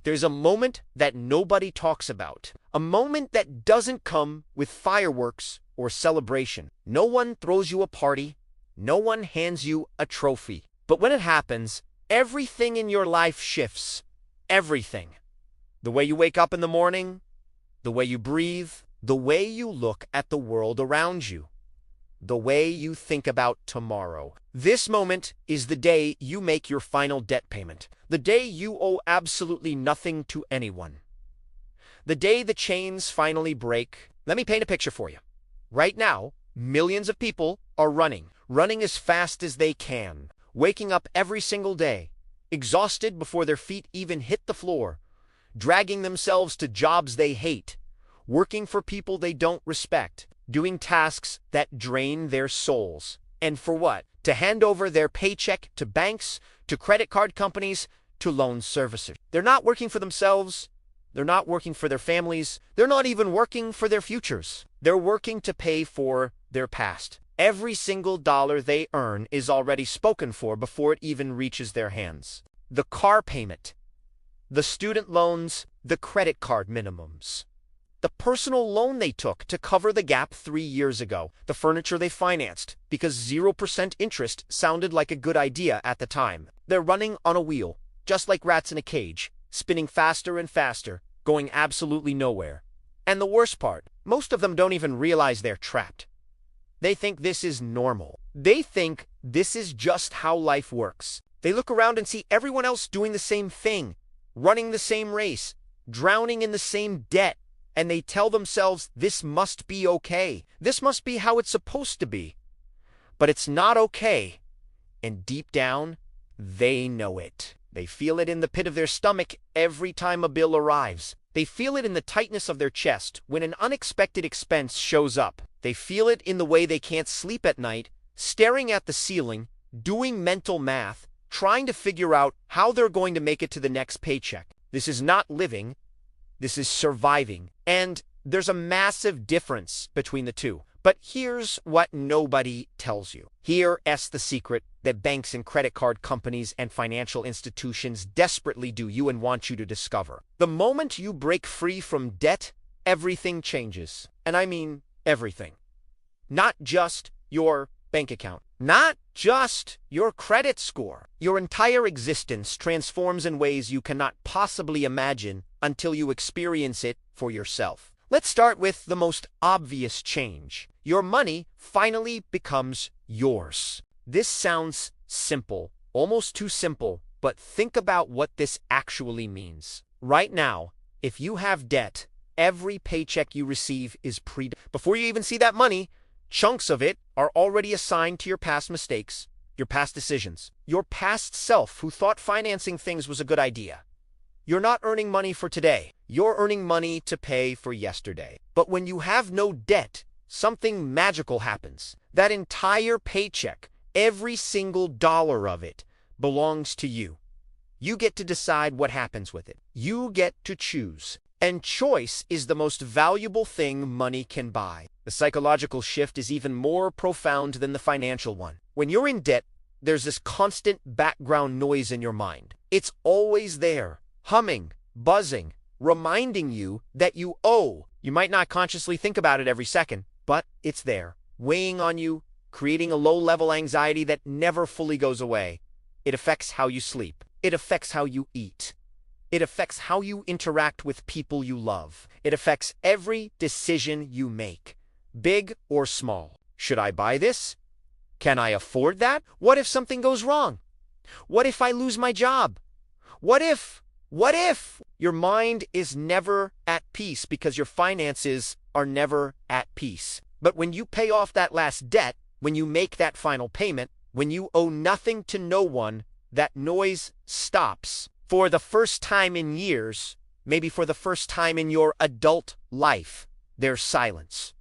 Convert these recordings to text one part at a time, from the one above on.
There's a moment that nobody talks about. A moment that doesn't come with fireworks or celebration. No one throws you a party. No one hands you a trophy. But when it happens, everything in your life shifts. Everything. The way you wake up in the morning, the way you breathe, the way you look at the world around you, the way you think about tomorrow. This moment is the day you make your final debt payment. The day you owe absolutely nothing to anyone. The day the chains finally break. Let me paint a picture for you. Right now, millions of people are running as fast as they can, waking up every single day, exhausted before their feet even hit the floor, dragging themselves to jobs they hate, working for people they don't respect, doing tasks that drain their souls. And for what? To hand over their paycheck to banks, to credit card companies, to loan servicers. They're not working for themselves. They're not working for their families. They're not even working for their futures. They're working to pay for their past. Every single dollar they earn is already spoken for before it even reaches their hands. The car payment, the student loans, the credit card minimums, the personal loan they took to cover the gap 3 years ago, the furniture they financed because 0% interest sounded like a good idea at the time. They're running on a wheel, just like rats in a cage, spinning faster and faster, going absolutely nowhere. And the worst part, most of them don't even realize they're trapped. They think this is normal. They think this is just how life works. They look around and see everyone else doing the same thing, running the same race, drowning in the same debt, and they tell themselves this must be okay. This must be how it's supposed to be. But it's not okay. And deep down, they know it. They feel it in the pit of their stomach every time a bill arrives. They feel it in the tightness of their chest when an unexpected expense shows up. They feel it in the way they can't sleep at night, staring at the ceiling, doing mental math, trying to figure out how they're going to make it to the next paycheck. This is not living. This is surviving. And there's a massive difference between the two. But here's what nobody tells you. Here's the secret that banks and credit card companies and financial institutions desperately do you and want you to discover. The moment you break free from debt, everything changes. And I mean everything. Not just your bank account. Not just your credit score. Your entire existence transforms in ways you cannot possibly imagine until you experience it for yourself. Let's start with the most obvious change. Your money finally becomes yours. This sounds simple, almost too simple, but think about what this actually means. Right now, if you have debt, every paycheck you receive is before you even see that money, chunks of it are already assigned to your past mistakes, your past decisions, your past self who thought financing things was a good idea. You're not earning money for today. You're earning money to pay for yesterday. But when you have no debt, something magical happens. That entire paycheck, every single dollar of it, belongs to you. You get to decide what happens with it. You get to choose. And choice is the most valuable thing money can buy. The psychological shift is even more profound than the financial one. When you're in debt, there's this constant background noise in your mind. It's always there, humming, buzzing, reminding you that you owe. You might not consciously think about it every second, but it's there, weighing on you, creating a low-level anxiety that never fully goes away. It affects how you sleep. It affects how you eat. It affects how you interact with people you love. It affects every decision you make, big or small. Should I buy this? Can I afford that? What if something goes wrong? What if I lose my job? What if? Your mind is never at peace because your finances are never at peace. But when you pay off that last debt, when you make that final payment, when you owe nothing to no one, that noise stops. For the first time in years, maybe for the first time in your adult life, there's silence.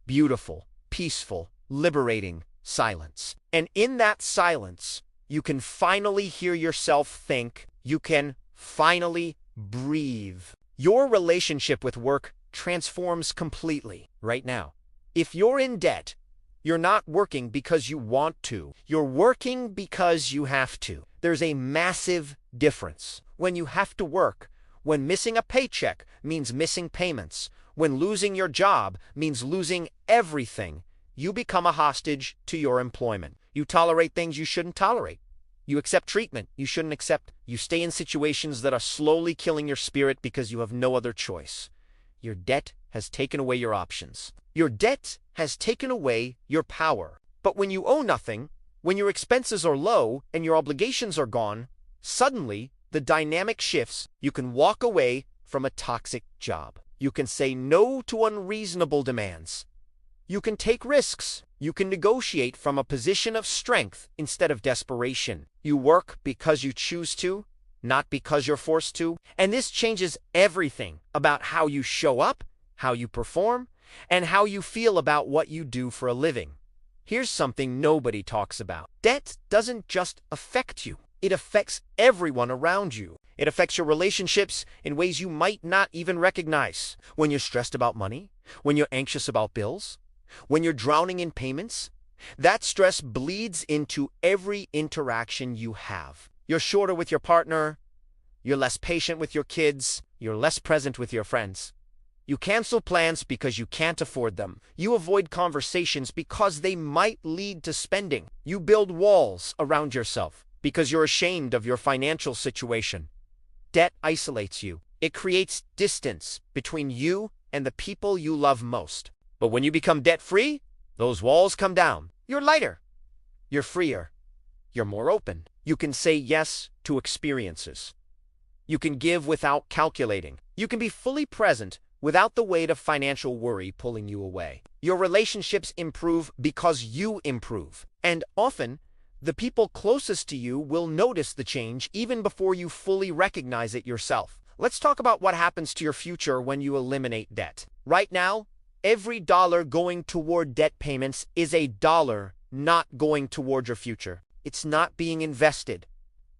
Beautiful, peaceful, liberating silence. And in that silence, you can finally hear yourself think. You can finally breathe. Your relationship with work transforms completely right now. If you're in debt, you're not working because you want to. You're working because you have to. There's a massive difference. When you have to work, When missing a paycheck means missing payments, when losing your job means losing everything, you become a hostage to your employment. You tolerate things you shouldn't tolerate. You accept treatment you shouldn't accept. You stay in situations that are slowly killing your spirit because you have no other choice. Your debt has taken away your options. Your debt has taken away your power. But when you owe nothing, when your expenses are low and your obligations are gone, suddenly the dynamic shifts. You can walk away from a toxic job. You can say no to unreasonable demands. You can take risks. You can negotiate from a position of strength instead of desperation. You work because you choose to, not because you're forced to. And this changes everything about how you show up, how you perform, and how you feel about what you do for a living. Here's something nobody talks about. Debt doesn't just affect you. It affects everyone around you. It affects your relationships in ways you might not even recognize. When you're stressed about money, when you're anxious about bills, when you're drowning in payments, that stress bleeds into every interaction you have. You're shorter with your partner, you're less patient with your kids, you're less present with your friends. You cancel plans because you can't afford them. You avoid conversations because they might lead to spending. You build walls around yourself because you're ashamed of your financial situation. Debt isolates you. It creates distance between you and the people you love most. But when you become debt-free, those walls come down. You're lighter. You're freer. You're more open. You can say yes to experiences. You can give without calculating. You can be fully present without the weight of financial worry pulling you away. Your relationships improve because you improve. And often, the people closest to you will notice the change even before you fully recognize it yourself. Let's talk about what happens to your future when you eliminate debt. Right now, every dollar going toward debt payments is a dollar not going toward your future. It's not being invested.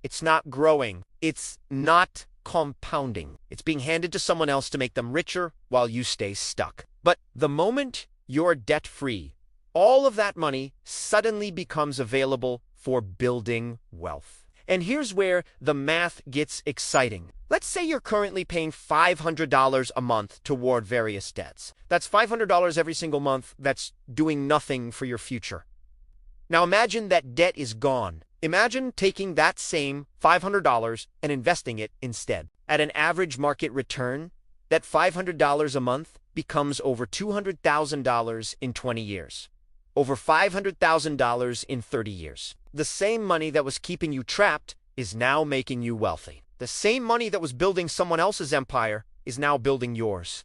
It's not growing. It's not compounding. It's being handed to someone else to make them richer while you stay stuck. But the moment you're debt-free, all of that money suddenly becomes available for building wealth. And here's where the math gets exciting. Let's say you're currently paying $500 a month toward various debts. That's $500 every single month that's doing nothing for your future. Now imagine that debt is gone. Imagine taking that same $500 and investing it instead. At an average market return, that $500 a month becomes over $200,000 in 20 years. Over $500,000 in 30 years. The same money that was keeping you trapped is now making you wealthy. The same money that was building someone else's empire is now building yours.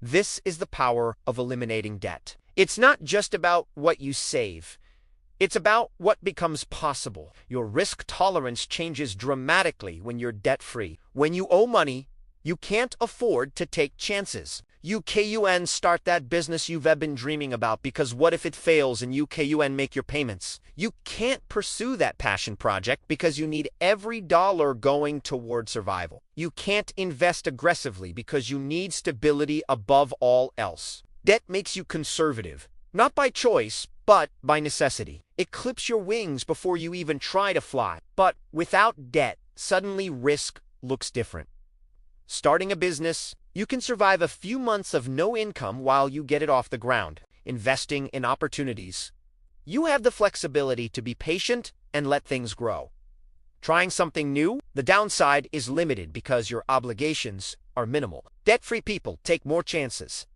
This is the power of eliminating debt. It's not just about what you save. It's about what becomes possible. Your risk tolerance changes dramatically when you're debt-free. When you owe money, you can't afford to take chances. You can start that business you've been dreaming about because what if it fails and you can make your payments? You can't pursue that passion project because you need every dollar going toward survival. You can't invest aggressively because you need stability above all else. Debt makes you conservative, not by choice, but by necessity. It clips your wings before you even try to fly. But without debt, suddenly risk looks different. Starting a business, you can survive a few months of no income while you get it off the ground. Investing in opportunities, you have the flexibility to be patient and let things grow. Trying something new, the downside is limited because your obligations are minimal. Debt-free people take more chances.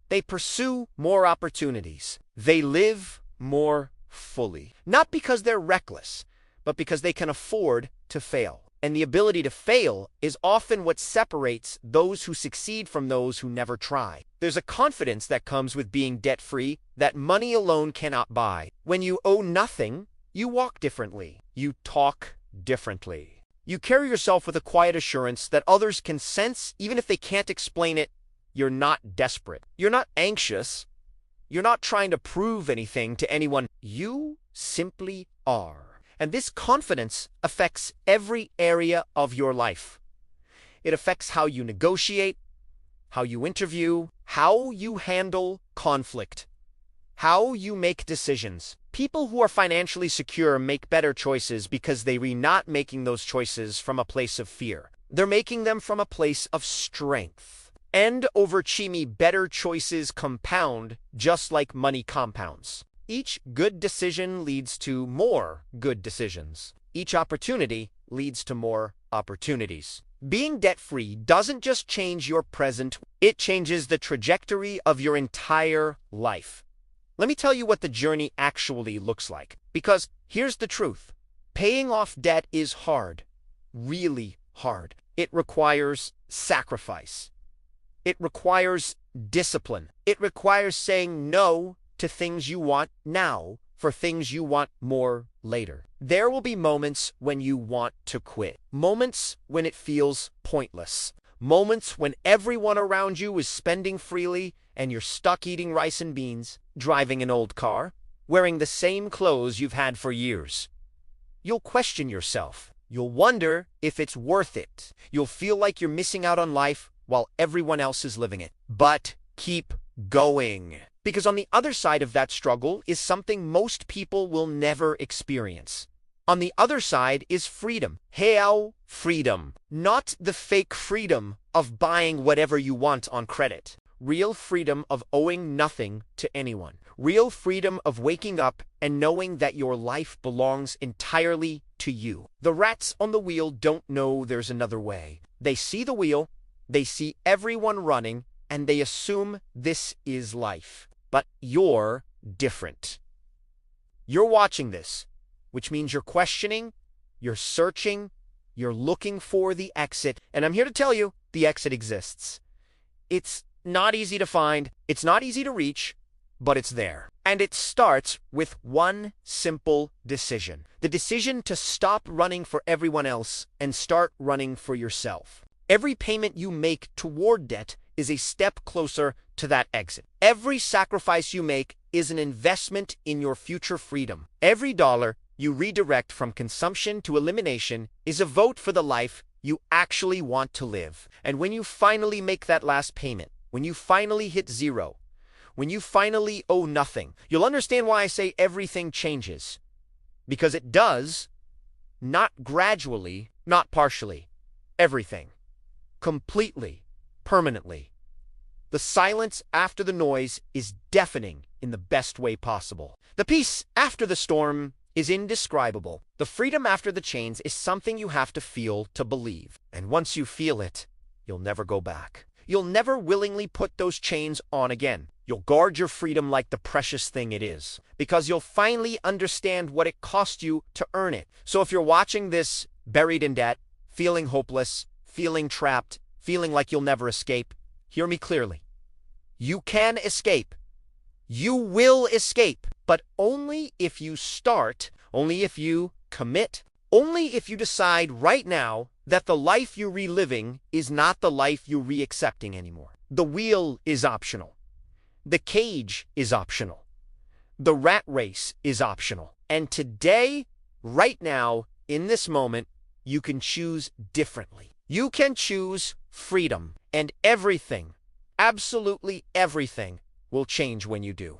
They pursue more opportunities. They live more fully. Not because they're reckless, but because they can afford to fail. And the ability to fail is often what separates those who succeed from those who never try. There's a confidence that comes with being debt-free that money alone cannot buy. When you owe nothing, you walk differently. You talk differently. You carry yourself with a quiet assurance that others can sense even if they can't explain it. You're not desperate. You're not anxious. You're not trying to prove anything to anyone. You simply are. And this confidence affects every area of your life. It affects how you negotiate, how you interview, how you handle conflict, how you make decisions. People who are financially secure make better choices because they are not making those choices from a place of fear. They're making them from a place of strength. And over Chimi, better choices compound just like money compounds. Each good decision leads to more good decisions. Each opportunity leads to more opportunities. Being debt-free doesn't just change your present, it changes the trajectory of your entire life. Let me tell you what the journey actually looks like. Because here's the truth. Paying off debt is hard. Really hard. It requires sacrifice. It requires discipline. It requires saying no to things you want now for things you want more later. There will be moments when you want to quit. Moments when it feels pointless. Moments when everyone around you is spending freely and you're stuck eating rice and beans, driving an old car, wearing the same clothes you've had for years. You'll question yourself. You'll wonder if it's worth it. You'll feel like you're missing out on life while everyone else is living it. But keep going. Because on the other side of that struggle is something most people will never experience. On the other side is freedom. Real freedom. Not the fake freedom of buying whatever you want on credit. Real freedom of owing nothing to anyone. Real freedom of waking up and knowing that your life belongs entirely to you. The rats on the wheel don't know there's another way. They see the wheel, they see everyone running, and they assume this is life. But you're different. You're watching this, which means you're questioning, you're searching, you're looking for the exit, and I'm here to tell you, the exit exists. It's not easy to find, it's not easy to reach, but it's there. And it starts with one simple decision. The decision to stop running for everyone else and start running for yourself. Every payment you make toward debt is a step closer to that exit. Every sacrifice you make is an investment in your future freedom. Every dollar you redirect from consumption to elimination is a vote for the life you actually want to live. And when you finally make that last payment, when you finally hit zero, when you finally owe nothing, you'll understand why I say everything changes. Because it does, not gradually, not partially, everything. Completely, permanently. The silence after the noise is deafening in the best way possible. The peace after the storm is indescribable. The freedom after the chains is something you have to feel to believe. And once you feel it, you'll never go back. You'll never willingly put those chains on again. You'll guard your freedom like the precious thing it is, because you'll finally understand what it cost you to earn it. So if you're watching this buried in debt, feeling hopeless, feeling trapped, feeling like you'll never escape, hear me clearly. You can escape. You will escape, but only if you start, only if you commit, only if you decide right now that the life you're reliving is not the life you're re-accepting anymore. The wheel is optional. The cage is optional. The rat race is optional. And today, right now, in this moment, you can choose differently. You can choose freedom. And everything, absolutely everything, will change when you do.